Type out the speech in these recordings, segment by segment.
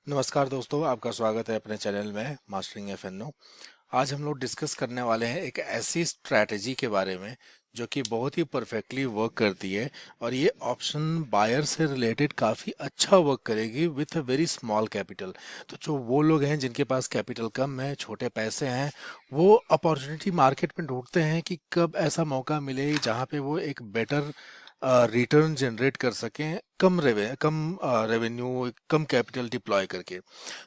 नमस्कार दोस्तों, आपका स्वागत है अपने चैनल में मास्टरिंग एफएनओ। आज हम लोग डिस्कस करने वाले हैं एक ऐसी स्ट्रैटेजी के बारे में जो कि बहुत ही परफेक्टली वर्क करती है और ये ऑप्शन बायर से रिलेटेड काफ़ी अच्छा वर्क करेगी with a very small capital. तो जो वो लोग हैं जिनके पास कैपिटल कम है, छोटे पैसे हैं, वो अपॉर्चुनिटी मार्केट में ढूंढते हैं कि कब ऐसा मौका मिले जहाँ पे वो एक बेटर रिटर्न जनरेट कर सकें, कम रेवेन्यू, कम कैपिटल डिप्लॉय करके।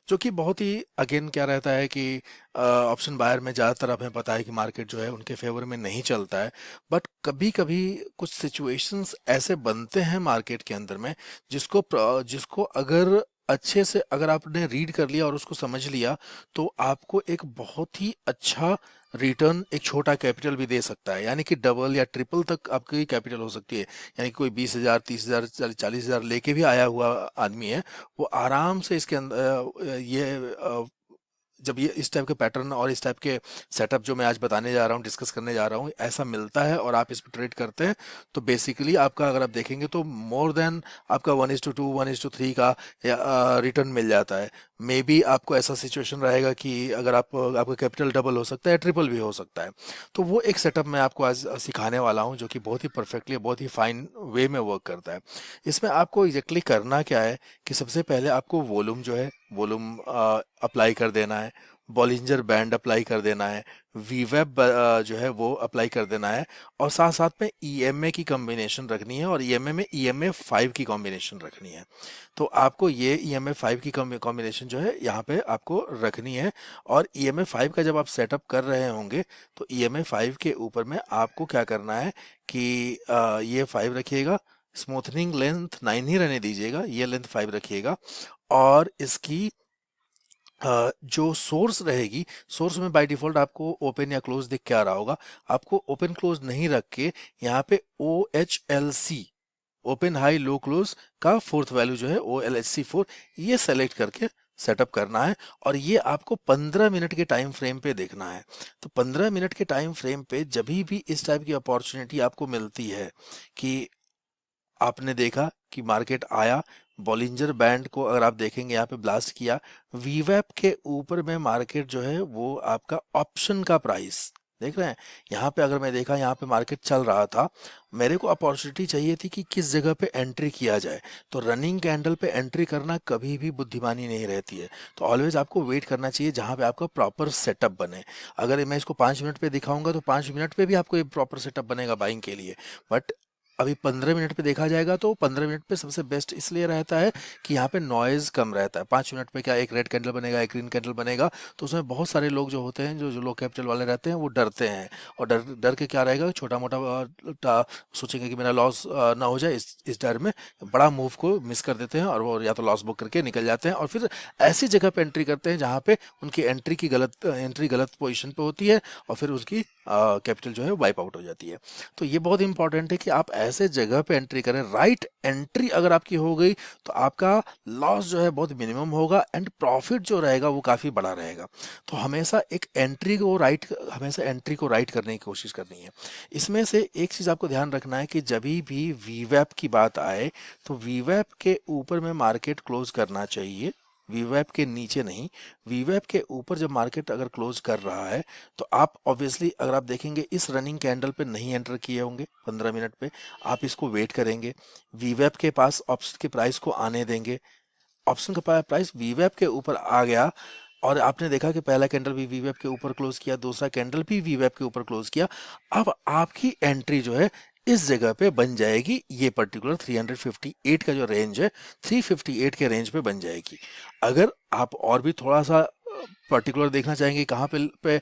जो कि बहुत ही अगेन क्या रहता है कि ऑप्शन बायर में ज़्यादातर हमें पता है कि मार्केट जो है उनके फेवर में नहीं चलता है। बट कभी कभी कुछ सिचुएशंस ऐसे बनते हैं मार्केट के अंदर में जिसको अगर अच्छे से अगर आपने रीड कर लिया और उसको समझ लिया तो आपको एक बहुत ही अच्छा रिटर्न एक छोटा कैपिटल भी दे सकता है, यानी कि डबल या ट्रिपल तक आपकी कैपिटल हो सकती है। यानी कि कोई 20,000, 30,000, 40,000 लेके भी आया हुआ आदमी है, वो आराम से इसके अंदर जब ये इस टाइप के पैटर्न और इस टाइप के सेटअप जो मैं आज बताने जा रहा हूँ, डिस्कस करने जा रहा हूँ, ऐसा मिलता है और आप इस पर ट्रेड करते हैं, तो बेसिकली आपका अगर आप देखेंगे तो मोर देन आपका 1:2, 1:3 का रिटर्न मिल जाता है। मे बी आपको ऐसा सिचुएशन रहेगा कि अगर आपका कैपिटल डबल हो सकता है, ट्रिपल भी हो सकता है। तो वो एक सेटअप मैं आपको आज सिखाने वाला हूँ जो कि बहुत ही परफेक्टली, बहुत ही फाइन वे में वर्क करता है। इसमें आपको एग्जैक्टली करना क्या है कि सबसे पहले आपको वॉल्यूम जो है, वॉल्यूम अप्लाई कर देना है, बॉलिंजर बैंड अप्लाई कर देना है, वीवेब जो है वो अप्लाई कर देना है, और साथ साथ में ईएमए की कॉम्बिनेशन रखनी है, और ईएमए में ईएमए 5 की कॉम्बिनेशन रखनी है। तो आपको ये ईएमए 5 की कॉम्बिनेशन जो है यहाँ पे आपको रखनी है। और ईएमए 5 का जब आप सेटअप कर रहे होंगे तो ईएमए 5 के ऊपर में आपको क्या करना है कि ये 5 रखिएगा, स्मूथनिंग लेंथ 9 ही रहने दीजिएगा, ये लेंथ 5 रखिएगा। और इसकी जो सोर्स रहेगी, सोर्स में बाय डिफॉल्ट आपको ओपन या क्लोज दिख के आ रहा होगा। आपको ओपन क्लोज नहीं रख के यहाँ पे O H L C, open high low close का फोर्थ वैल्यू जो है ओ एल एच सी 4, ये सेलेक्ट करके सेटअप करना है। और ये आपको 15 मिनट के टाइम फ्रेम पे देखना है। तो 15 मिनट के टाइम फ्रेम पे जब भी इस टाइप की अपॉर्चुनिटी आपको मिलती है कि आपने देखा कि मार्केट आया, बॉलिंजर बैंड को अगर आप देखेंगे यहाँ पे ब्लास्ट किया, वीवैप के ऊपर में मार्केट जो है वो आपका ऑप्शन का प्राइस देख रहे हैं। यहाँ पे अगर मैं देखा, यहाँ पे मार्केट चल रहा था, मेरे को अपॉर्चुनिटी चाहिए थी कि किस जगह पे एंट्री किया जाए। तो रनिंग कैंडल पे एंट्री करना कभी भी बुद्धिमानी नहीं रहती है। तो ऑलवेज आपको वेट करना चाहिए जहाँ पे आपका प्रॉपर सेटअप बने। अगर मैं इसको 5 मिनट पे दिखाऊंगा तो 5 मिनट पे भी आपको एक प्रॉपर सेटअप बनेगा बाइंग के लिए। बट अभी 15 मिनट पे देखा जाएगा तो 15 मिनट पे सबसे बेस्ट इसलिए रहता है कि यहाँ पे नॉइज कम रहता है। 5 मिनट पे क्या एक रेड कैंडल बनेगा, एक ग्रीन कैंडल बनेगा, तो उसमें बहुत सारे लोग जो होते हैं, जो जो लो कैपिटल वाले रहते हैं, वो डरते हैं। और डर डर के क्या रहेगा, छोटा मोटा सोचेंगे कि मेरा लॉस ना हो जाए, इस डर में बड़ा मूव को मिस कर देते हैं और वो या तो लॉस बुक करके निकल जाते हैं, और फिर ऐसी जगह पे एंट्री करते हैं जहाँ पे उनकी एंट्री गलत पोजिशन पे होती है, और फिर उसकी कैपिटल जो है वाइप आउट हो जाती है। तो ये बहुत इंपॉर्टेंट है कि आप ऐसे जगह पे एंट्री करें। राइट एंट्री अगर आपकी हो गई तो आपका लॉस जो है बहुत मिनिमम होगा एंड प्रॉफिट जो रहेगा वो काफ़ी बड़ा रहेगा। तो हमेशा एंट्री को राइट करने की कोशिश करनी है। इसमें से एक चीज़ आपको ध्यान रखना है कि जब भी वीवैप की बात आए तो वीवैप के ऊपर में मार्केट क्लोज करना चाहिए, वीवैप के नीचे नहीं। वीवैप के ऊपर जब मार्केट अगर क्लोज कर रहा है तो आप ऑब्वियसली अगर आप देखेंगे इस रनिंग कैंडल पे नहीं एंटर किए होंगे 15 मिनट पे, आप इसको वेट करेंगे, वीवैप के पास ऑप्शन के प्राइस को आने देंगे। ऑप्शन का प्राइस वीवैप के ऊपर आ गया और आपने देखा कि पहला कैंडल भी वीवैप के ऊपर क्लोज किया, दूसरा कैंडल भी वीवैप के ऊपर क्लोज किया। अब आपकी एंट्री जो है इस जगह पे बन जाएगी, ये पर्टिकुलर 358 का जो रेंज है, 358 के रेंज पे बन जाएगी। अगर आप और भी थोड़ा सा पर्टिकुलर देखना चाहेंगे कहाँ पे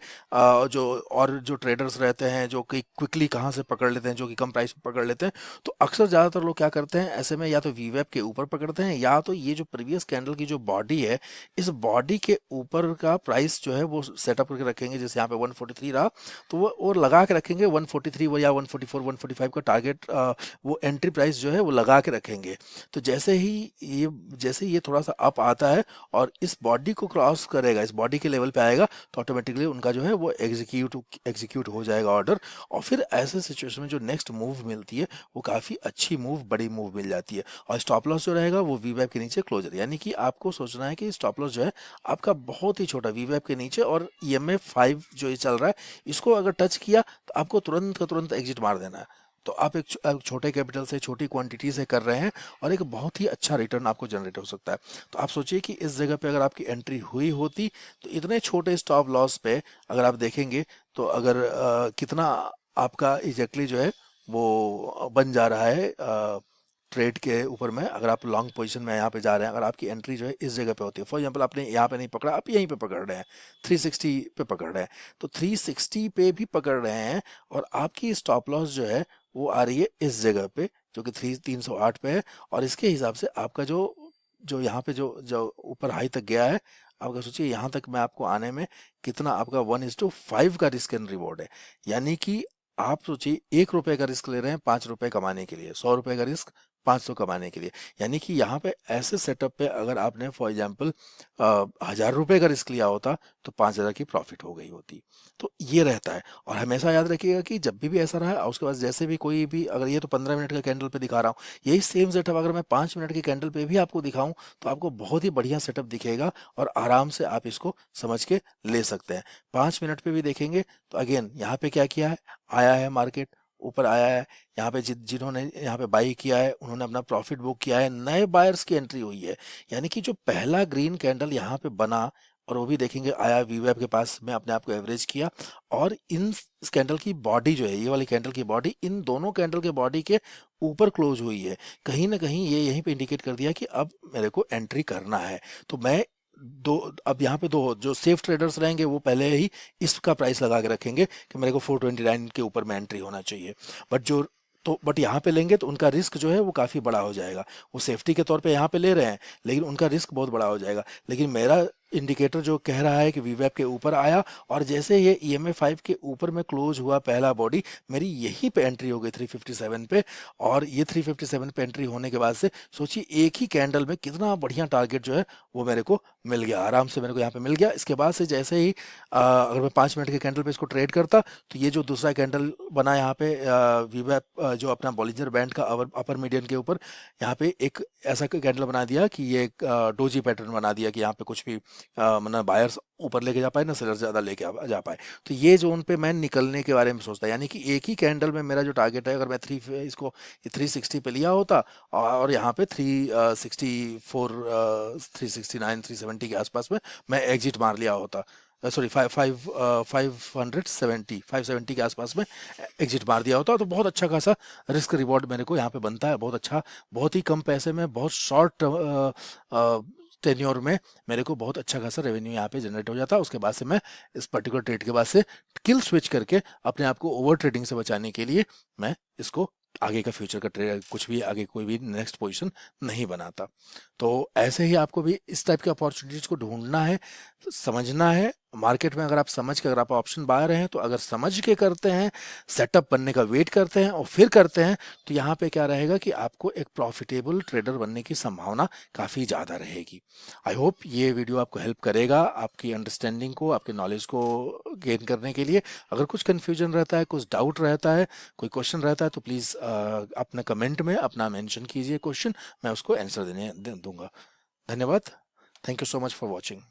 जो और जो ट्रेडर्स रहते हैं जो कि क्विकली कहाँ से पकड़ लेते हैं, जो कि कम प्राइस पे पकड़ लेते हैं, तो अक्सर ज़्यादातर लोग क्या करते हैं ऐसे में, या तो वीवेप के ऊपर पकड़ते हैं, या तो ये जो प्रीवियस कैंडल की जो बॉडी है, इस बॉडी के ऊपर का प्राइस जो है वो सेटअप करके रखेंगे। जैसे यहाँ पे 143 रहा तो वो लगा के रखेंगे 143 या 144 145 का टारगेट, वो एंट्री प्राइस जो है वो लगा के रखेंगे। तो जैसे ही ये थोड़ा सा अप आता है और इस बॉडी को क्रॉस करेगा, इस प्राइस बॉडी के लेवल पे आएगा तो ऑटोमेटिकली उनका जो है वो एग्जीक्यूट हो जाएगा ऑर्डर। और फिर ऐसे सिचुएशन में जो नेक्स्ट मूव मिलती है वो काफ़ी अच्छी मूव, बड़ी मूव मिल जाती है। और स्टॉप लॉस जो रहेगा वो वी के नीचे क्लोजर, यानी कि आपको सोचना है कि स्टॉप लॉस जो है आपका बहुत ही छोटा वी के नीचे, और EMA 5 जो ये चल रहा है इसको अगर टच किया तो आपको तुरंत का तुरंत एग्जिट मार देना है। तो आप एक छोटे कैपिटल से, छोटी क्वांटिटी से कर रहे हैं और एक बहुत ही अच्छा रिटर्न आपको जनरेट हो सकता है। तो आप सोचिए कि इस जगह पे अगर आपकी एंट्री हुई होती तो इतने छोटे स्टॉप लॉस पे अगर आप देखेंगे तो अगर कितना आपका एग्जैक्टली जो है वो बन जा रहा है ट्रेड के ऊपर में। अगर आप लॉन्ग पोजीशन में यहाँ पे जा रहे हैं, अगर आपकी एंट्री जो है इस जगह पे होती है, फॉर एग्जांपल आपने यहाँ पे नहीं पकड़ा, आप यहीं पे पकड़ रहे हैं, 360 पे पकड़ रहे हैं, तो 360 पे भी पकड़ रहे हैं और आपकी स्टॉप लॉस जो है वो आ रही है इस जगह पे जो कि 308 पे है। और इसके हिसाब से आपका जो जो यहाँ पे जो जो ऊपर हाई तक गया है, आपका सोचिए यहाँ तक मैं आपको आने में कितना आपका 1:5 का रिस्क एंड रिवॉर्ड है। यानी कि आप सोचिए 1 रुपए का रिस्क ले रहे हैं 5 रुपए कमाने के लिए, 100 रुपए का रिस्क 500 कमाने के लिए। यानी कि यहाँ पे ऐसे सेटअप पे अगर आपने फॉर एग्जाम्पल 1000 रुपए का रिस्क लिया होता तो 5000 की प्रॉफिट हो गई होती। तो ये रहता है। और हमेशा याद रखिएगा कि जब भी ऐसा रहा, उसके बाद जैसे भी कोई भी, अगर ये तो 15 मिनट का कैंडल पे दिखा रहा हूँ, यही सेम सेटअप अगर मैं 5 मिनट के कैंडल पे भी आपको दिखाऊं तो आपको बहुत ही बढ़िया सेटअप दिखेगा और आराम से आप इसको समझ के ले सकते हैं। 5 मिनट पे भी देखेंगे तो अगेन यहाँ पे क्या किया है, आया है मार्केट, ऊपर आया है, यहाँ पे जिन्होंने यहाँ पे बाई किया है उन्होंने अपना प्रॉफिट बुक किया है, नए बायर्स की एंट्री हुई है। यानी कि जो पहला ग्रीन कैंडल यहाँ पे बना, और वो भी देखेंगे आया वीवेब के पास में, अपने आप को एवरेज किया, और इस कैंडल की बॉडी जो है, ये वाली कैंडल की बॉडी इन दोनों कैंडल के बॉडी के ऊपर क्लोज हुई है। कहीं ना कहीं ये यहीं पे इंडिकेट कर दिया कि अब मेरे को एंट्री करना है। तो मैं दो, अब यहाँ पे दो जो सेफ ट्रेडर्स रहेंगे वो पहले ही इसका प्राइस लगा के रखेंगे कि मेरे को 429 के ऊपर में एंट्री होना चाहिए। बट यहाँ पे लेंगे तो उनका रिस्क जो है वो काफ़ी बड़ा हो जाएगा। वो सेफ्टी के तौर पे यहाँ पे ले रहे हैं लेकिन उनका रिस्क बहुत बड़ा हो जाएगा। लेकिन मेरा इंडिकेटर जो कह रहा है कि वीवेब के ऊपर आया और जैसे ये EMA 5 के ऊपर में क्लोज हुआ पहला बॉडी, मेरी यहीं पे एंट्री हो गई 357 पे। और ये 357 पे एंट्री होने के बाद से सोचिए एक ही कैंडल में कितना बढ़िया टारगेट जो है वो मेरे को मिल गया, आराम से मेरे को यहाँ पे मिल गया। इसके बाद से जैसे ही अगर मैं 5 मिनट के कैंडल पे इसको ट्रेड करता तो ये जो दूसरा कैंडल बना यहाँ पे वीवेब जो अपना बॉलिंजर बैंड का अपर मीडियन के ऊपर यहाँ पे एक ऐसा कैंडल बना दिया कि ये एक डोजी पैटर्न बना दिया कि यहाँ पे कुछ भी मतलब बायर्स ऊपर लेके जा पाए ना सेलर ज़्यादा लेके जा पाए। तो ये जोन पे मैं निकलने के बारे में सोचता, यानी कि एक ही कैंडल में मेरा जो टारगेट है, अगर मैं इसको 360 पे लिया होता और यहाँ पे 364 369 370 के आसपास में मैं एग्जिट मार लिया होता, सॉरी 570 के आसपास में एग्जिट मार दिया होता, तो बहुत अच्छा खासा रिस्क रिवॉर्ड मेरे को यहाँ पे बनता है। बहुत अच्छा, बहुत ही कम पैसे में, बहुत शॉर्ट टेन्योर में मेरे को बहुत अच्छा खासा रेवेन्यू यहाँ पे जनरेट हो जाता है। उसके बाद से मैं इस पर्टिकुलर ट्रेड के बाद से किल स्विच करके अपने आप को ओवर ट्रेडिंग से बचाने के लिए मैं इसको आगे का फ्यूचर का ट्रेड, कुछ भी आगे कोई भी नेक्स्ट पोजीशन नहीं बनाता। तो ऐसे ही आपको भी इस टाइप के अपॉर्चुनिटीज को ढूंढना है, समझना है। मार्केट में अगर आप समझ के, अगर आप ऑप्शन बाय रहे हैं तो अगर समझ के करते हैं, सेटअप बनने का वेट करते हैं और फिर करते हैं, तो यहाँ पे क्या रहेगा कि आपको एक प्रॉफिटेबल ट्रेडर बनने की संभावना काफ़ी ज़्यादा रहेगी। आई होप ये वीडियो आपको हेल्प करेगा आपकी अंडरस्टैंडिंग को, आपके नॉलेज को गेन करने के लिए। अगर कुछ कन्फ्यूजन रहता है, कुछ डाउट रहता है, कोई क्वेश्चन रहता है तो प्लीज़ अपने कमेंट में अपना मेंशन कीजिए क्वेश्चन, मैं उसको आंसर दूंगा। धन्यवाद। Thank you so much for watching.